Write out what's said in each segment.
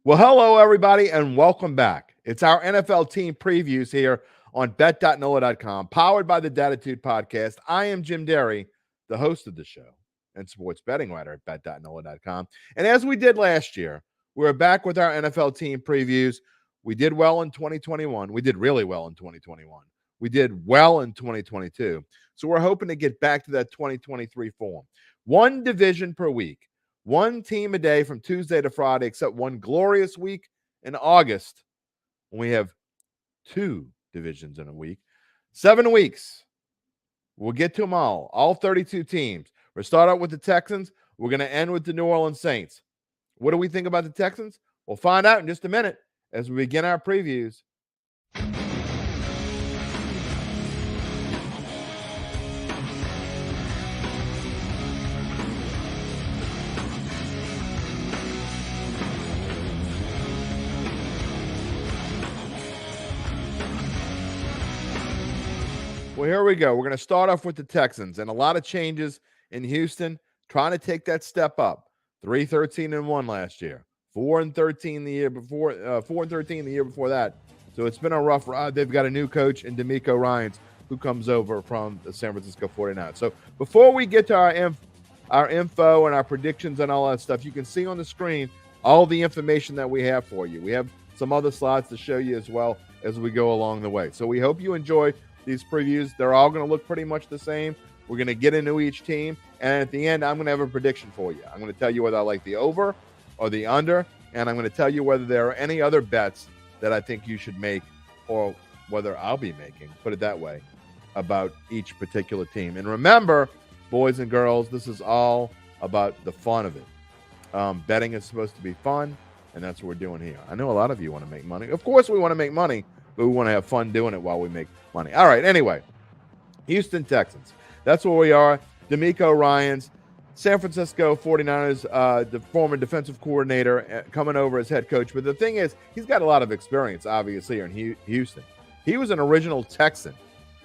Well, hello, everybody, and welcome back. It's our NFL team previews here on bet.nola.com, powered by the Dattitude Podcast. I am Jim Derry, the host of the show and sports betting writer at bet.nola.com. And as we did last year, we're back with our NFL team previews. We did well in 2021. We did really well in 2021. We did well in 2022. So we're hoping to get back to that 2023 form. One division per week. One team a day from Tuesday to Friday, except one glorious week in August when we have two divisions in a week. 7 weeks. We'll get to them all 32 teams. We'll start out with the Texans. We're going to end with the New Orleans Saints. What do we think about the Texans? We'll find out in just a minute as we begin our previews. Well, here we go. We're going to start off with the Texans and a lot of changes in Houston, trying to take that step up. 3-13-1 last year, 4-13 the year before, 4-13 the year before that. So it's been a rough ride. They've got a new coach in D'Amico Ryans who comes over from the San Francisco 49ers. So before we get to our info and our predictions and all that stuff, you can see on the screen all the information that we have for you. We have some other slides to show you as well as we go along the way. So we hope you enjoy these previews. They're all going to look pretty much the same. We're going to get into each team, and at the end, I'm going to have a prediction for you. I'm going to tell you whether I like the over or the under, and I'm going to tell you whether there are any other bets that I think you should make or whether I'll be making, put it that way, about each particular team. And remember, boys and girls, this is all about the fun of it. Betting is supposed to be fun, and that's what we're doing here. I know a lot of you want to make money. Of course we want to make money, but we want to have fun doing it while we make money. All right, anyway, Houston Texans. That's where we are. D'Amico Ryans, San Francisco 49ers, the former defensive coordinator, coming over as head coach. But the thing is, he's got a lot of experience, obviously, here in Houston. He was an original Texan.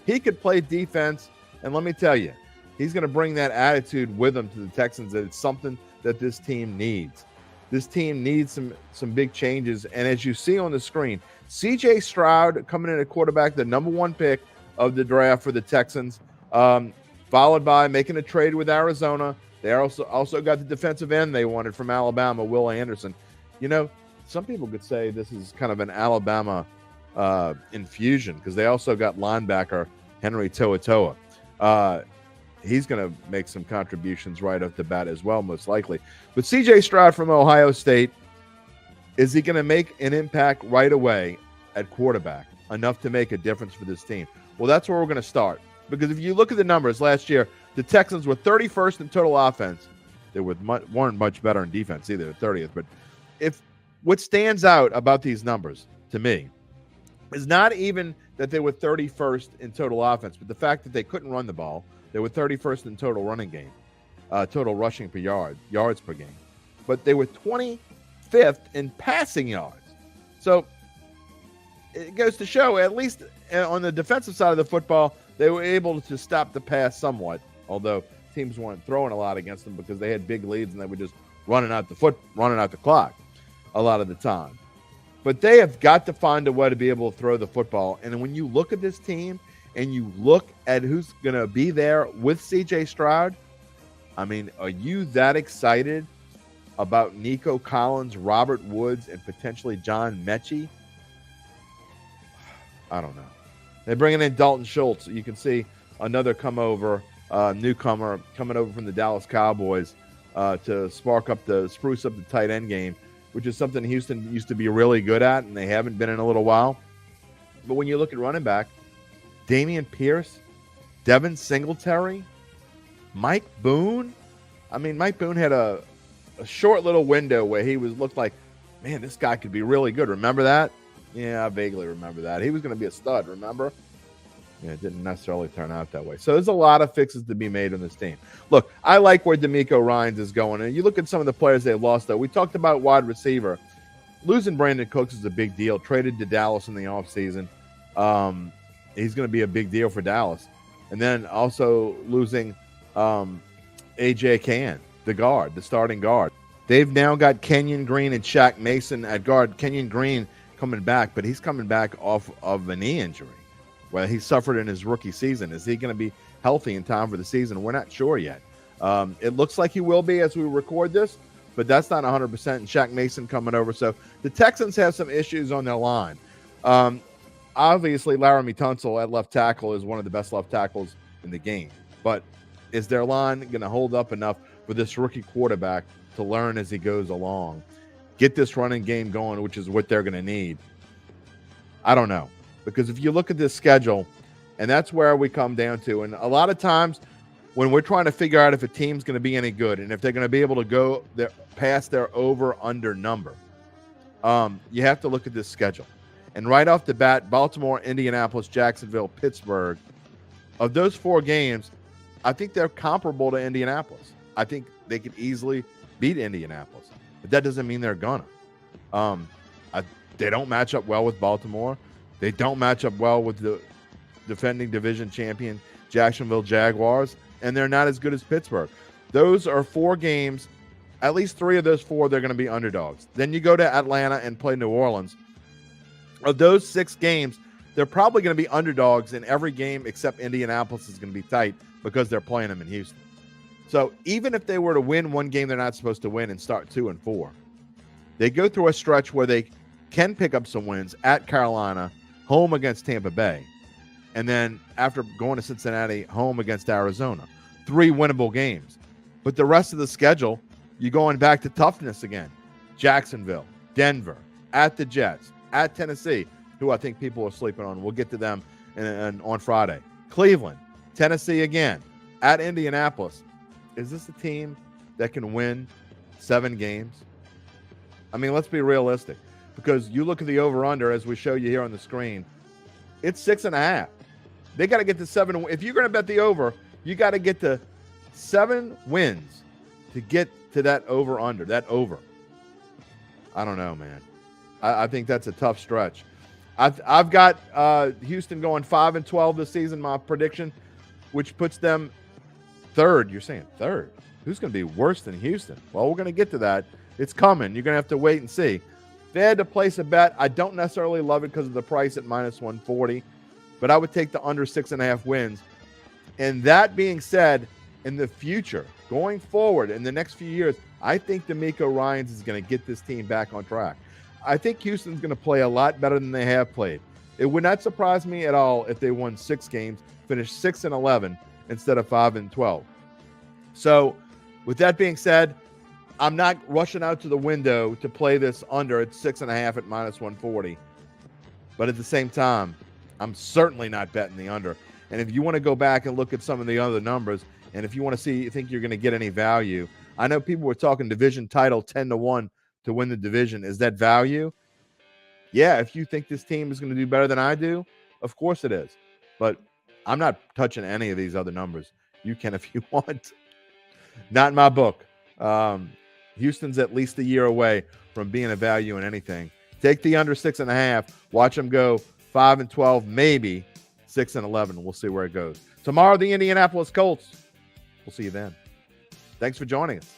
He could play defense, and let me tell you, he's going to bring that attitude with him to the Texans. That it's something that this team needs. This team needs some big changes. And as you see on the screen, C.J. Stroud coming in at quarterback, the number one pick of the draft for the Texans, followed by making a trade with Arizona. They also got the defensive end they wanted from Alabama, Will Anderson. You know, some people could say this is kind of an Alabama infusion because they also got linebacker Henry To'oTo'o. He's going to make some contributions right off the bat as well, most likely. But C.J. Stroud from Ohio State, is he going to make an impact right away at quarterback, enough to make a difference for this team? Well, that's where we're going to start. Because if you look at the numbers last year, the Texans were 31st in total offense. They weren't much better in defense either, 30th. But what stands out about these numbers to me is not even that they were 31st in total offense, but the fact that they couldn't run the ball. They were 31st in total running game, total rushing per yards per game. But they were 25th in passing yards. So it goes to show, at least on the defensive side of the football, they were able to stop the pass somewhat, although teams weren't throwing a lot against them because they had big leads and they were just running out the clock a lot of the time. But they have got to find a way to be able to throw the football. And when you look at this team and you look at who's going to be there with C.J. Stroud, I mean, are you that excited about Nico Collins, Robert Woods, and potentially John Mechie? I don't know. They're bringing in Dalton Schultz. You can see another newcomer coming over from the Dallas Cowboys to spruce up the tight end game, which is something Houston used to be really good at, and they haven't been in a little while. But when you look at running back, Dameon Pierce, Devin Singletary, Mike Boone. I mean, Mike Boone had a short little window where he looked like, man, this guy could be really good. Remember that? Yeah, I vaguely remember that. He was going to be a stud, remember? Yeah, it didn't necessarily turn out that way. So there's a lot of fixes to be made on this team. Look, I like where D'Amico Ryans is going. And you look at some of the players they lost, though. We talked about wide receiver. Losing Brandon Cooks is a big deal. Traded to Dallas in the offseason. He's going to be a big deal for Dallas. And then also losing A.J. Cann, the starting guard. They've now got Kenyon Green and Shaq Mason at guard. Kenyon Green coming back, but he's coming back off of a knee injury where he suffered in his rookie season. Is he going to be healthy in time for the season? We're not sure yet. It looks like he will be as we record this, but that's not 100%. And Shaq Mason coming over. So the Texans have some issues on their line. Obviously, Laramie Tunsil at left tackle is one of the best left tackles in the game. But is their line going to hold up enough for this rookie quarterback to learn as he goes along? Get this running game going, which is what they're going to need. I don't know. Because if you look at this schedule, and that's where we come down to, and a lot of times when we're trying to figure out if a team's going to be any good and if they're going to be able to go past their over-under number, you have to look at this schedule. And right off the bat, Baltimore, Indianapolis, Jacksonville, Pittsburgh, of those 4 games, I think they're comparable to Indianapolis. I think they could easily beat Indianapolis, but that doesn't mean they're gonna. They don't match up well with Baltimore. They don't match up well with the defending division champion Jacksonville Jaguars, and they're not as good as Pittsburgh. Those are 4 games. At least 3 of those 4, they're going to be underdogs. Then you go to Atlanta and play New Orleans. Of those 6 games, they're probably going to be underdogs in every game except Indianapolis is going to be tight because they're playing them in Houston. So even if they were to win one game they're not supposed to win and start 2-4, they go through a stretch where they can pick up some wins at Carolina, home against Tampa Bay, and then after going to Cincinnati, home against Arizona. 3 winnable games. But the rest of the schedule, you're going back to toughness again. Jacksonville, Denver, at the Jets, at Tennessee, who I think people are sleeping on. We'll get to them on Friday. Cleveland, Tennessee again, at Indianapolis. Is this a team that can win 7 games? I mean, let's be realistic. Because you look at the over-under, as we show you here on the screen, it's 6.5. They got to get to 7. If you're going to bet the over, you got to get to 7 wins to get to that over-under, that over. I don't know, man. I think that's a tough stretch. I've got Houston going 5-12 this season, my prediction, which puts them 3rd. You're saying 3rd? Who's going to be worse than Houston? Well, we're going to get to that. It's coming. You're going to have to wait and see. If they had to place a bet, I don't necessarily love it because of the price at -140, but I would take the under 6.5 wins. And that being said, in the future, going forward in the next few years, I think D'Amico Ryans is going to get this team back on track. I think Houston's going to play a lot better than they have played. It would not surprise me at all if they won 6 games, finished 6-11 instead of 5-12. So with that being said, I'm not rushing out to the window to play this under at 6.5 at -140. But at the same time, I'm certainly not betting the under. And if you want to go back and look at some of the other numbers, and if you want to see, you think you're going to get any value, I know people were talking division title 10-1 to win the division. Is that value? Yeah, if you think this team is going to do better than I do, of course it is. But I'm not touching any of these other numbers. You can if you want. Not in my book. Houston's at least a year away from being a value in anything. Take the under 6.5. Watch them go 5-12, maybe 6-11. We'll see where it goes. Tomorrow, the Indianapolis Colts. We'll see you then. Thanks for joining us.